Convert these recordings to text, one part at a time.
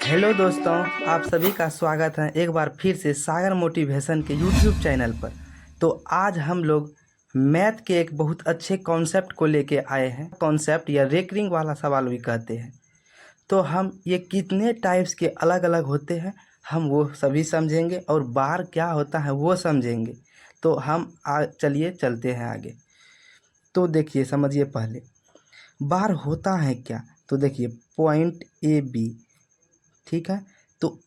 Hello दोस्तों, आप सभी का स्वागत है एक बार फिर से सागर मोटिवेशन के यूट्यूब चैनल पर। तो आज हम लोग मैथ के एक बहुत अच्छे कॉन्सेप्ट को लेके आए हैं। कॉन्सेप्ट या रेकरिंग वाला सवाल भी कहते हैं। तो हम ये कितने टाइप्स के अलग अलग होते हैं हम वो सभी समझेंगे और बार क्या होता है वो समझेंगे। तो हम चलिए चलते हैं आगे। तो देखिए, समझिए पहले बार होता है क्या। तो देखिए, पॉइंट ए बी, ठीक है। तो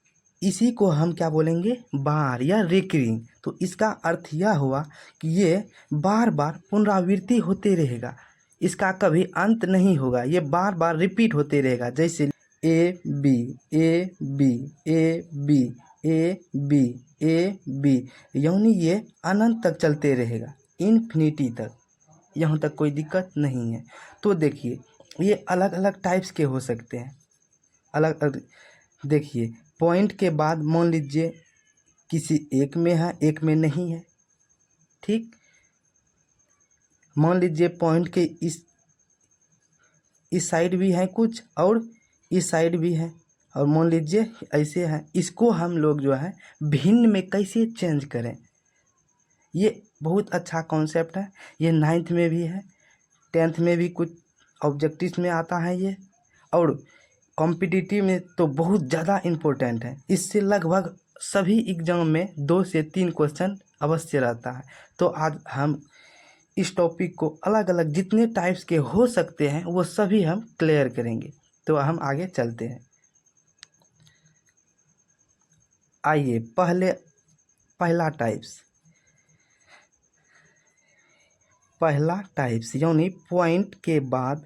इसी को हम क्या बोलेंगे, बार या रिकरिंग। तो इसका अर्थ यह हुआ कि ये बार बार पुनरावृत्ति होते रहेगा, इसका कभी अंत नहीं होगा, ये बार बार रिपीट होते रहेगा। जैसे A B A B A B A B A B, यानी ये अनंत तक चलते रहेगा, इन्फिनिटी तक। यहाँ तक कोई दिक्कत नहीं है। तो देखिए, ये अलग अलग टाइप्स के हो सकते हैं। अलग अलग देखिए, पॉइंट के बाद मान लीजिए किसी एक में है, एक में नहीं है, ठीक। मान लीजिए पॉइंट के इस साइड भी है कुछ और इस साइड भी है, और मान लीजिए ऐसे है। इसको हम लोग जो है भिन्न में कैसे चेंज करें, ये बहुत अच्छा कॉन्सेप्ट है। ये 9th में भी है, 10th में भी कुछ ऑब्जेक्टिव्स में आता है ये, और कॉम्पिटिटिव में तो बहुत ज़्यादा इम्पोर्टेंट है। इससे लगभग सभी एग्जाम में 2 से 3 क्वेश्चन अवश्य रहता है। तो आज हम इस टॉपिक को अलग अलग जितने टाइप्स के हो सकते हैं वो सभी हम क्लियर करेंगे। तो हम आगे चलते हैं। आइए पहला टाइप्स यानी पॉइंट के बाद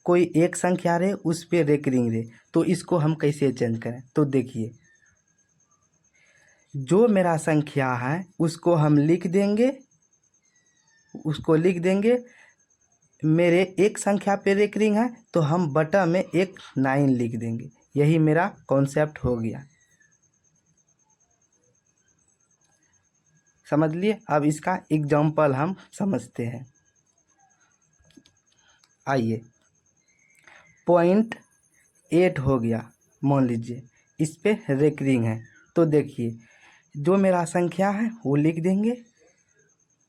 कोई एक संख्या रहे, उस पे रेकरिंग रहे। तो इसको हम कैसे चेंज करें। तो देखिए, जो मेरा संख्या है उसको हम लिख देंगे। मेरे एक संख्या पे रेकरिंग है तो हम बटा में एक 9 लिख देंगे। यही मेरा कॉन्सेप्ट हो गया, समझ लिए। अब इसका एग्जाम्पल हम समझते हैं। आइए, पॉइंट 8 हो गया, मान लीजिए इस पे रेकरिंग है। तो देखिए, जो मेरा संख्या है वो लिख देंगे,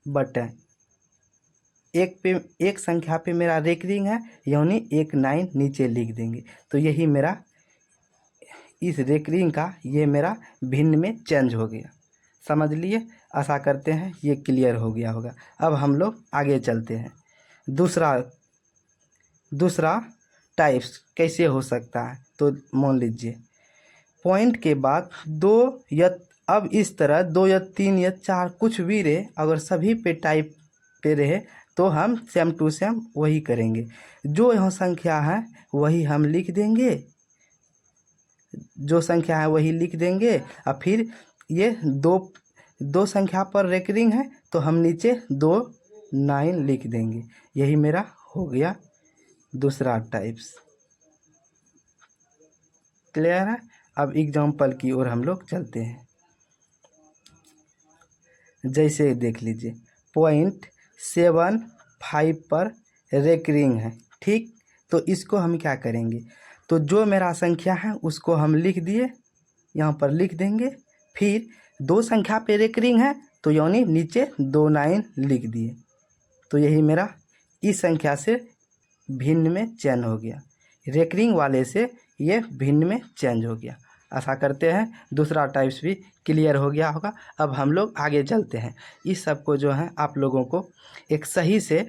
बटा एक संख्या पे मेरा रेकरिंग है, यानी एक 9 नीचे लिख देंगे। तो यही मेरा इस रेकरिंग का ये मेरा भिन्न में चेंज हो गया, समझ लिए। आशा करते हैं ये क्लियर हो गया होगा। अब हम लोग आगे चलते हैं। दूसरा टाइप्स कैसे हो सकता है। तो मान लीजिए पॉइंट के बाद दो या अब इस तरह 2 या 3 या 4 कुछ भी रहे, अगर सभी पे टाइप पे रहे तो हम सेम टू सेम वही करेंगे। जो यहाँ संख्या है वही हम लिख देंगे, और फिर ये दो संख्या पर रेकरिंग है तो हम नीचे 2 9 लिख देंगे। यही मेरा हो गया दूसरा टाइप्स। क्लियर है। अब एग्जाम्पल की ओर हम लोग चलते हैं। जैसे देख लीजिए, पॉइंट 7 5 पर रेकरिंग है, ठीक। तो इसको हम क्या करेंगे, तो जो मेरा संख्या है उसको हम लिख दिए, यहाँ पर लिख देंगे। फिर 2 संख्या पे रेकरिंग है तो यानी नीचे 2 9 लिख दिए। तो यही मेरा इस संख्या से भिन्न में चेंज हो गया, रेकरिंग वाले से ये भिन्न में चेंज हो गया। आशा करते हैं दूसरा टाइप्स भी क्लियर हो गया होगा। अब हम लोग आगे चलते हैं। इस सब को जो है आप लोगों को एक सही से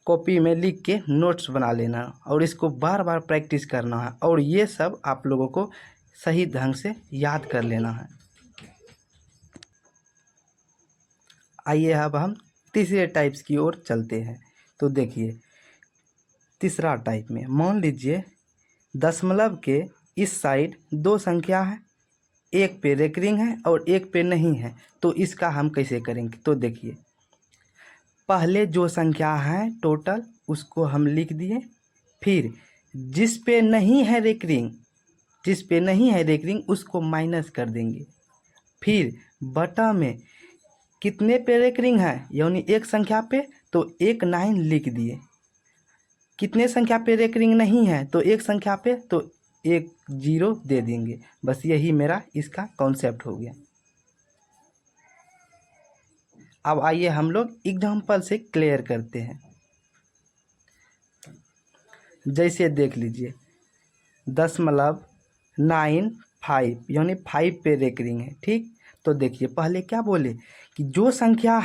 कॉपी में लिख के नोट्स बना लेना है, और इसको बार बार प्रैक्टिस करना है, और ये सब आप लोगों को सही ढंग से याद कर लेना है। आइए अब हम तीसरे टाइप्स की ओर चलते हैं। तो देखिए, तीसरा टाइप में मान लीजिए दशमलव के इस साइड 2 संख्या है, एक पे रेकरिंग है और एक पे नहीं है। तो इसका हम कैसे करेंगे। तो देखिए, पहले जो संख्या है टोटल उसको हम लिख दिए, फिर जिस पे नहीं है रेकरिंग उसको माइनस कर देंगे। फिर बटा में कितने पे रेकरिंग है, यानी एक संख्या पे तो एक 9 लिख दिए। कितने संख्या पे रेकरिंग नहीं है तो एक संख्या पे तो एक जीरो दे देंगे। बस यही मेरा इसका कॉन्सेप्ट हो गया। अब आइए हम लोग एग्जाम्पल से क्लियर करते हैं। जैसे देख लीजिए 10.95 यानी 5 पे रेकरिंग है। ठीक, तो देखिए पहले क्या बोले कि जो संख्या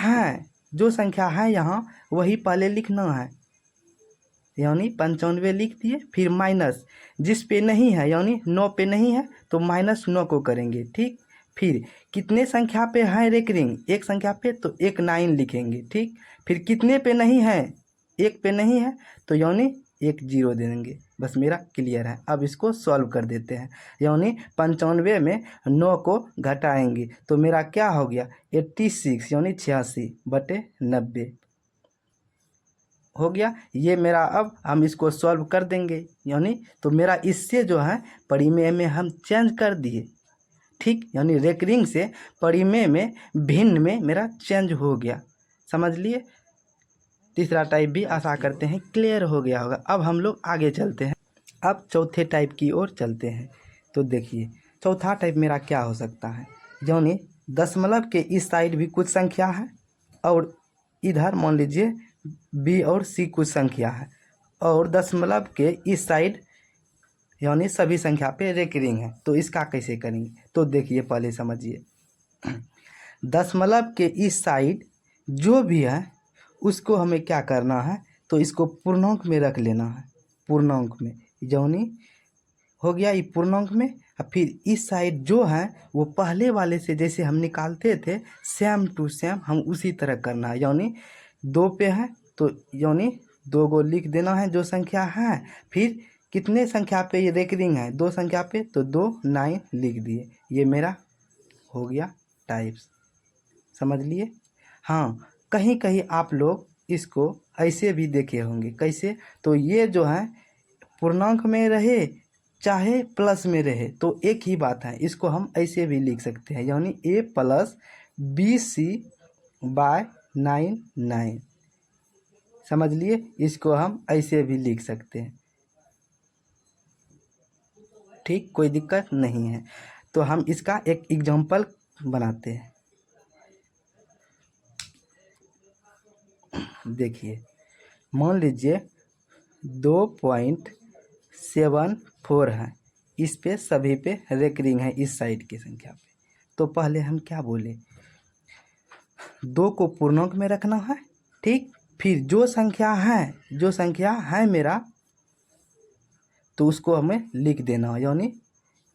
है यहाँ वही पहले लिखना है, यानी 95 लिख दिए। फिर माइनस जिस पे नहीं है, यानी 9 पे नहीं है तो -9 को करेंगे। ठीक, फिर कितने संख्या पे है रेकरिंग, एक संख्या पे तो एक 9 लिखेंगे। ठीक, फिर कितने पे नहीं है, एक पे नहीं है तो यानी एक जीरो दे देंगे। बस मेरा क्लियर है। अब इसको सॉल्व कर देते हैं। यानी 95 में 9 को घटाएंगे तो मेरा क्या हो गया 86 यानी 86/90 हो गया। ये मेरा अब हम इसको सॉल्व कर देंगे, यानी तो मेरा इससे जो है परिमेय में हम चेंज कर दिए। ठीक, यानी रेकरिंग से परिमेय में भिन्न में मेरा चेंज हो गया। समझ लिए। तीसरा टाइप भी आशा करते हैं क्लियर हो गया होगा। अब हम लोग आगे चलते हैं। अब चौथे टाइप की ओर चलते हैं। तो देखिए चौथा टाइप मेरा क्या हो सकता है, यानी दशमलव के इस साइड भी कुछ संख्या है और इधर मान लीजिए बी और सी कुछ संख्या है, और दशमलव के इस साइड यानी सभी संख्या पे रेकरिंग है। तो इसका कैसे करेंगे, तो देखिए पहले समझिए। दशमलव के इस साइड जो भी है उसको हमें क्या करना है, तो इसको पूर्णांक में रख लेना है। पूर्णांक में यानी हो गया ये पूर्णांक में। और फिर इस साइड जो है वो पहले वाले से जैसे हम निकालते थे सेम टू सेम हम उसी तरह करना है। यानी 2 पे है तो यानी 2 को लिख देना है जो संख्या है। फिर कितने संख्या पे ये रेकरिंग है, 2 संख्या पे तो 2 9 लिख दिए। ये मेरा हो गया टाइप्स। समझ लिए। हाँ, कहीं कहीं आप लोग इसको ऐसे भी देखे होंगे। कैसे, तो ये जो है पूर्णांक में रहे चाहे प्लस में रहे तो एक ही बात है। इसको हम ऐसे भी लिख सकते हैं, यानी a + bc/9। समझ लिए। इसको हम ऐसे भी लिख सकते हैं। ठीक, कोई दिक्कत नहीं है। तो हम इसका एक एग्जांपल बनाते हैं। देखिए मान लीजिए 2.74 है, इस पे सभी पे रेकरिंग है इस साइड की संख्या पे। तो पहले हम क्या बोले, 2 को पूर्णांक में रखना है। ठीक, फिर जो संख्या है मेरा तो उसको हमें लिख देना है, यानी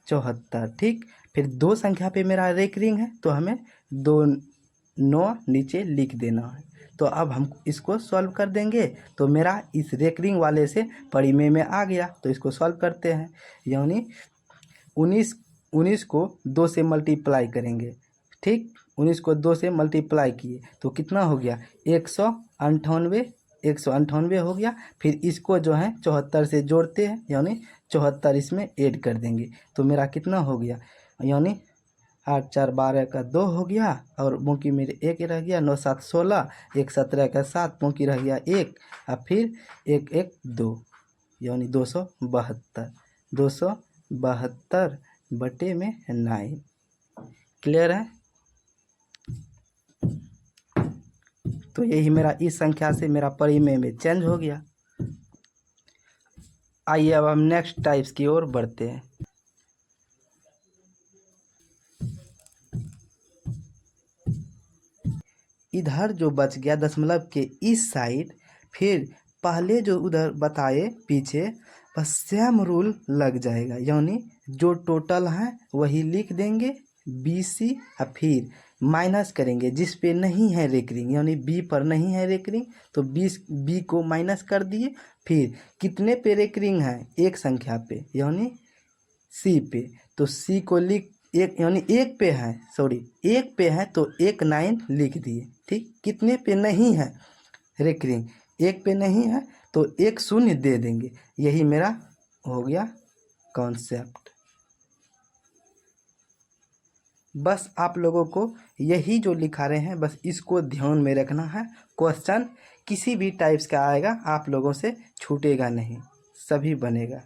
74। ठीक, फिर 2 संख्या पे मेरा रेकरिंग है तो हमें 2 9 नीचे लिख देना है। तो अब हम इसको सॉल्व कर देंगे तो मेरा इस रेकरिंग वाले से परिमेय में आ गया। तो इसको सॉल्व करते हैं, यानी 19 को 2 से मल्टीप्लाई करेंगे। ठीक, 19 को 2 से मल्टीप्लाई किए तो कितना हो गया 198 हो गया। फिर इसको जो है 74 से जोड़ते हैं, यानी 74 इसमें ऐड कर देंगे तो मेरा कितना हो गया, यानी 8 4 12 का 2 हो गया और बाकी मेरे 1 रह गया। 9 7 16, 1 17 का 7, बाकी रह गया 1 और फिर 1 1 2, यानी 272/9। क्लियर है। तो यही मेरा इस संख्या से मेरा परिमेय में चेंज हो गया। आइए अब हम नेक्स्ट टाइप्स की ओर बढ़ते हैं। इधर जो बच गया दशमलव के इस साइड, फिर पहले जो उधर बताए पीछे बस सेम रूल लग जाएगा, यानी जो टोटल है वही लिख देंगे BC और फिर माइनस करेंगे जिस पे नहीं है रेकरिंग, यानी B पर नहीं है रेकरिंग तो B को माइनस कर दिए। फिर कितने पे रेकरिंग है, एक संख्या पे यानी C पे, तो C को लिख एक, यानी एक पे है, एक पे है तो 1 9 लिख दिए। ठीक, कितने पे नहीं है रेकरिंग, एक पे नहीं है तो 1 0 दे देंगे। यही मेरा हो गया कॉन्सेप्ट। बस आप लोगों को यही जो लिखा रहे हैं बस इसको ध्यान में रखना है। क्वेश्चन किसी भी टाइप्स का आएगा आप लोगों से छूटेगा नहीं, सभी बनेगा।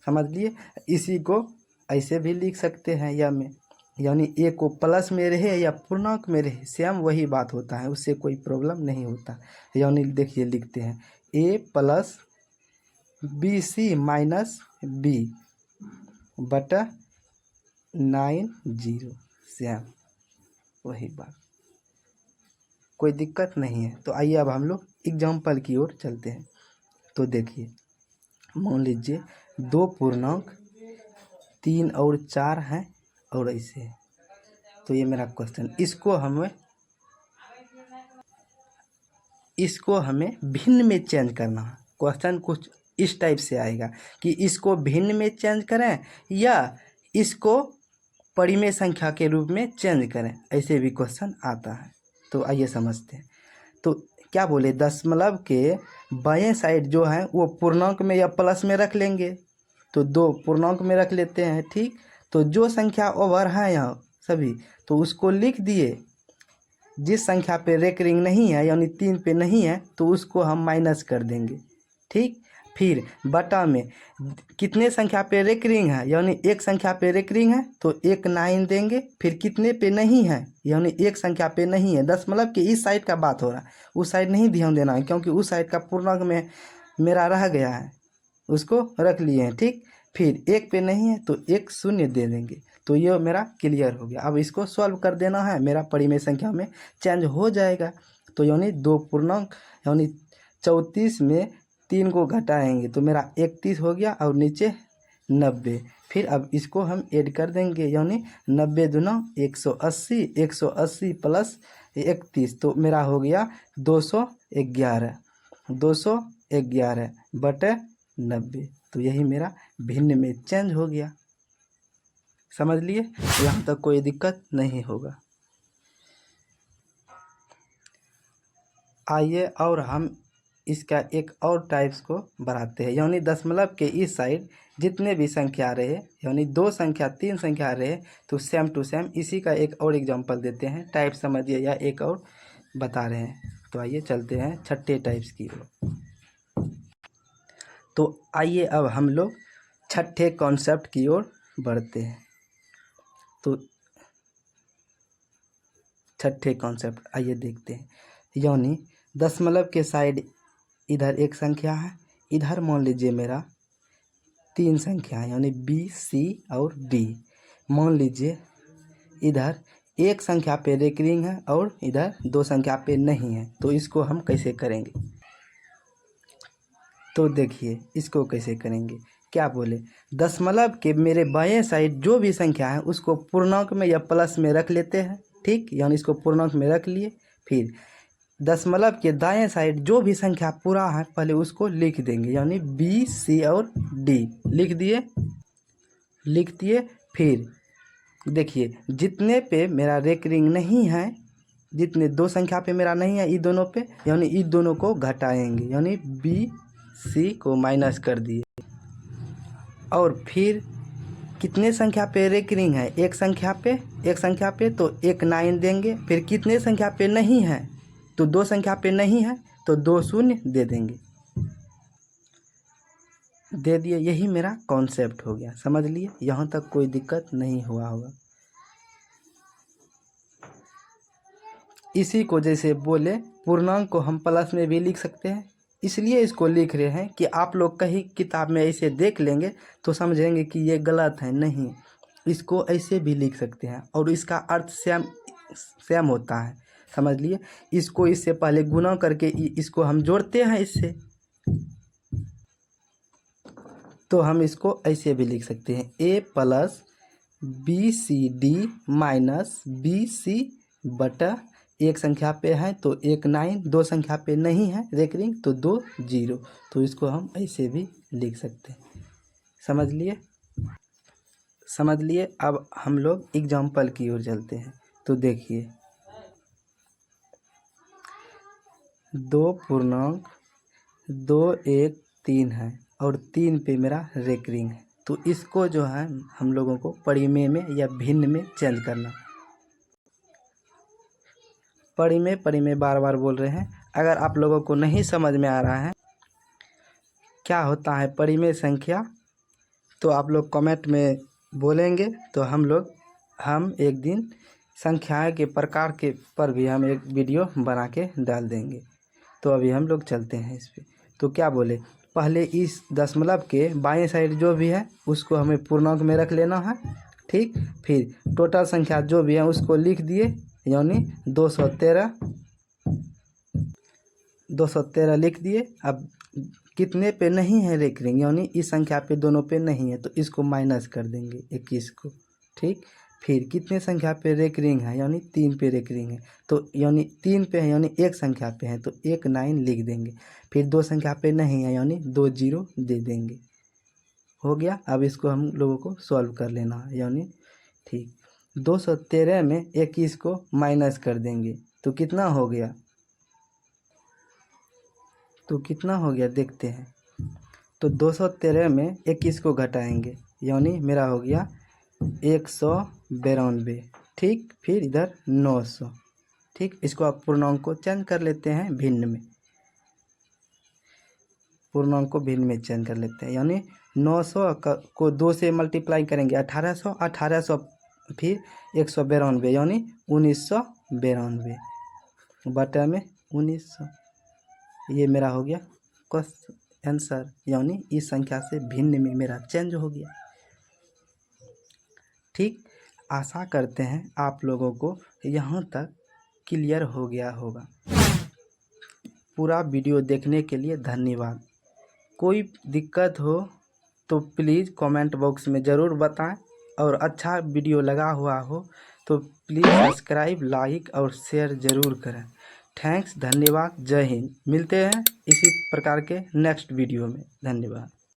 समझ लिए। इसी को ऐसे भी लिख सकते हैं या में, यानी ए को प्लस में रहे या पूर्णांक में रहे सेम वही बात होता है, उससे कोई प्रॉब्लम नहीं होता। यानी देखिए लिखते हैं A plus B C minus B बटा 90 सेम वही बात, कोई दिक्कत नहीं है। तो आइए अब हम लोग एग्जाम्पल की ओर चलते हैं। तो देखिए मान लीजिए 2 पूर्णांक 3 और 4 हैं और ऐसे है। तो ये मेरा क्वेश्चन, इसको हमें भिन्न में चेंज करना है। क्वेश्चन कुछ इस टाइप से आएगा कि इसको भिन्न में चेंज करें या इसको परिमेय संख्या के रूप में चेंज करें, ऐसे भी क्वेश्चन आता है। तो आइए समझते हैं। तो क्या बोले, दशमलव के बाएं साइड जो है वो पूर्णांक में या प्लस में रख लेंगे। तो 2 पूर्णांक में रख लेते हैं, ठीक। तो जो संख्या ओवर है यहाँ सभी, तो उसको लिख दिए। जिस संख्या पे रेकरिंग नहीं है यानी 3 पे नहीं है तो उसको हम माइनस कर देंगे, ठीक। फिर बटा में कितने संख्या पे रेकरिंग है, यानी एक संख्या पे रेकरिंग है तो 1 9 देंगे। फिर कितने पे नहीं है, यानी एक संख्या पे नहीं है, दशमलव के इस साइड का बात हो रहा है, उस साइड नहीं ध्यान देना है क्योंकि उस साइड का पूर्णांक में मेरा रह गया है, उसको रख लिए हैं, ठीक। फिर 1 पे नहीं है तो 1 0 दे देंगे। तो ये मेरा क्लियर हो गया। अब इसको सॉल्व कर देना है, मेरा परिमेय संख्या में चेंज हो जाएगा। तो यानी 2 पूर्णांक यानी 34 में 3 को घटाएंगे तो मेरा 31 हो गया और नीचे 90। फिर अब इसको हम ऐड कर देंगे, यानी 90 दूना 180, 180 प्लस 31 तो मेरा हो गया 211, 211 बटे 90। तो यही मेरा भिन्न में चेंज हो गया, समझ लिए। यहाँ तक कोई दिक्कत नहीं होगा। आइए और हम इसका एक और टाइप्स को बढ़ाते हैं, यानी दशमलव के इस साइड जितने भी संख्या रहे, यानी 2 संख्या 3 संख्या रहे तो सेम टू सेम इसी का एक और एग्जांपल देते हैं, टाइप समझिए या एक और बता रहे हैं। तो आइए चलते हैं छठे टाइप्स की ओर। तो आइए अब हम लोग छठे कॉन्सेप्ट की ओर बढ़ते हैं। तो छठे कॉन्सेप्ट आइए देखते हैं, यानी दशमलव के साइड इधर एक संख्या है, इधर मान लीजिए मेरा 3 संख्या है यानी बी सी और डी। मान लीजिए इधर एक संख्या पे रेकरिंग है और इधर 2 संख्या पे नहीं है, तो इसको हम कैसे करेंगे। तो देखिए इसको कैसे करेंगे, क्या बोले, दशमलव के मेरे बाएं साइड जो भी संख्या है उसको पूर्णांक में या प्लस में रख लेते हैं, ठीक। यानी इसको पूर्णांक में रख लिए। फिर दशमलव के दाएं साइड जो भी संख्या पूरा है पहले उसको लिख देंगे, यानी बी सी और डी लिख दिए। फिर देखिए जितने पे मेरा रेकरिंग नहीं है, जितने 2 संख्या पे मेरा नहीं है, ये दोनों पे, यानी ये दोनों को घटाएंगे, यानी बी सी को माइनस कर दिए। और फिर कितने संख्या पे रेकरिंग है, एक संख्या पे तो 1 9 देंगे। फिर कितने संख्या पे नहीं है, तो 2 संख्या पे नहीं है तो 2 0 दे देंगे, दे दिए। यही मेरा कॉन्सेप्ट हो गया, समझ लिए। यहाँ तक कोई दिक्कत नहीं हुआ होगा। इसी को जैसे बोले पूर्णांक को हम प्लस में भी लिख सकते हैं, इसलिए इसको लिख रहे हैं कि आप लोग कहीं किताब में ऐसे देख लेंगे तो समझेंगे कि ये गलत है। नहीं, इसको ऐसे भी लिख सकते हैं और इसका अर्थ सेम होता है, समझ लिए। इसको इससे पहले गुना करके इसको हम जोड़ते हैं इससे, तो हम इसको ऐसे भी लिख सकते हैं A plus B C D minus B C बटा, एक संख्या पे है तो 1 9, 2 संख्या पे नहीं है रेकरिंग तो 2 0। तो इसको हम ऐसे भी लिख सकते हैं, समझ लिए। अब हम लोग एग्जाम्पल की ओर चलते हैं। तो देखिए 2 पूर्णांक 2 1 3 है और 3 पे मेरा रेकरिंग है, तो इसको जो है हम लोगों को परिमेय में या भिन्न में चेंज करना। परिमेय बार बार बोल रहे हैं, अगर आप लोगों को नहीं समझ में आ रहा है क्या होता है परिमेय संख्या, तो आप लोग कमेंट में बोलेंगे तो हम एक दिन संख्याएं के प्रकार के पर भी हम एक वीडियो बना के डाल देंगे। तो अभी हम लोग चलते हैं इस पे। तो क्या बोले, पहले इस दशमलव के बाएं साइड जो भी है उसको हमें पूर्णांक में रख लेना है, ठीक। फिर टोटल संख्या जो भी है उसको लिख दिए, यानी 213 लिख दिए। अब कितने पे नहीं है रेकरिंग, यानी इस संख्या पे दोनों पे नहीं है तो इसको माइनस कर देंगे 21 को, ठीक। फिर कितने संख्या पे रेकरिंग है, यानी 3 पे रेकरिंग है तो यानी 3 पे है, यानी एक संख्या पे है तो 19 लिख देंगे। फिर 2 संख्या पे नहीं है यानी 2 0 दे देंगे। हो गया। अब इसको हम लोगों को सॉल्व कर लेना है, यानी ठीक 213 में 21 को माइनस कर देंगे तो कितना हो गया, देखते हैं। तो 213 में 21 को घटाएंगे, यानी मेरा हो गया 192, ठीक। फिर इधर 900, ठीक। इसको आप पूर्णांक को चेंज कर लेते हैं भिन्न में, चेंज कर लेते हैं, यानी 900 को 2 से मल्टीप्लाई करेंगे 1800 फिर 192 यानी 1992 बटा में 1900। ये मेरा हो गया आंसर, यानी इस संख्या से भिन्न में मेरा चेंज हो गया, ठीक। आशा करते हैं आप लोगों को यहाँ तक क्लियर हो गया होगा। पूरा वीडियो देखने के लिए धन्यवाद। कोई दिक्कत हो तो प्लीज़ कमेंट बॉक्स में ज़रूर बताएं, और अच्छा वीडियो लगा हुआ हो तो प्लीज़ सब्सक्राइब, लाइक और शेयर ज़रूर करें। थैंक्स, धन्यवाद, जय हिंद। मिलते हैं इसी प्रकार के नेक्स्ट वीडियो में। धन्यवाद।